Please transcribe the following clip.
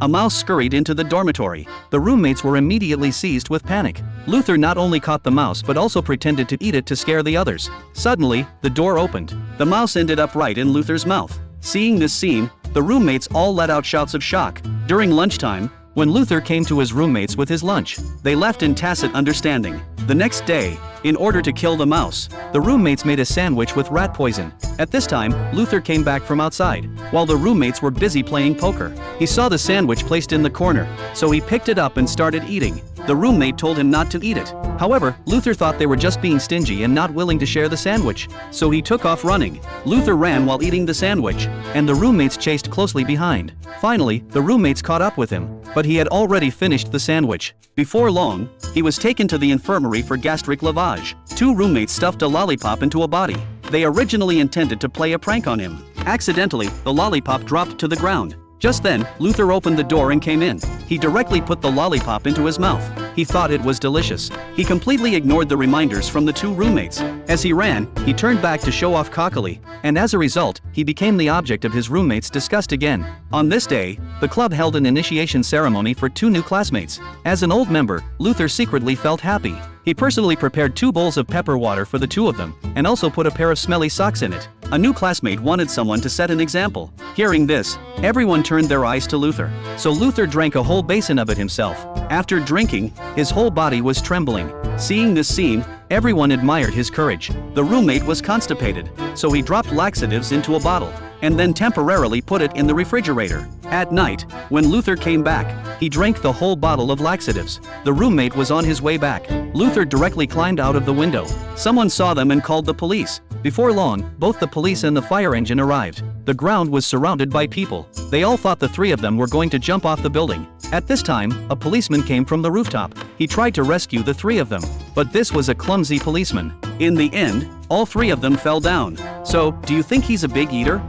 a mouse scurried into the dormitory. The roommates were immediately seized with panic. Luther not only caught the mouse but also pretended to eat it to scare the others. Suddenly, the door opened. The mouse ended up right in Luther's mouth. Seeing this scene, the roommates all let out shouts of shock. During lunchtime, when Luther came to his roommates with his lunch, they left in tacit understanding. The next day, in order to kill the mouse, the roommates made a sandwich with rat poison. At this time, Luther came back from outside, while the roommates were busy playing poker. He saw the sandwich placed in the corner, so he picked it up and started eating. The roommate told him not to eat it. However, Luther thought they were just being stingy and not willing to share the sandwich, so he took off running. Luther ran while eating the sandwich, and the roommates chased closely behind. Finally, the roommates caught up with him, but he had already finished the sandwich. Before long, he was taken to the infirmary for gastric lavage. Two roommates stuffed a lollipop into a body. They originally intended to play a prank on him. Accidentally, the lollipop dropped to the ground. Just then, Luther opened the door and came in. He directly put the lollipop into his mouth. He thought it was delicious. He completely ignored the reminders from the two roommates. As he ran, he turned back to show off cockily, and as a result, he became the object of his roommates' disgust again. On this day, the club held an initiation ceremony for two new classmates. As an old member, Luther secretly felt happy. He personally prepared 2 bowls of pepper water for the two of them, and also put a pair of smelly socks in it. A new classmate wanted someone to set an example. Hearing this, everyone turned their eyes to Luther. So Luther drank a whole basin of it himself. After drinking, his whole body was trembling. Seeing this scene, everyone admired his courage. The roommate was constipated, so he dropped laxatives into a bottle, and then temporarily put it in the refrigerator. At night, when Luther came back, he drank the whole bottle of laxatives. The roommate was on his way back. Luther directly climbed out of the window. Someone saw them and called the police. Before long, both the police and the fire engine arrived. The ground was surrounded by people. They all thought the 3 of them were going to jump off the building. At this time, a policeman came from the rooftop. He tried to rescue the 3 of them, but this was a clumsy policeman. In the end, all 3 of them fell down. So, do you think he's a big eater?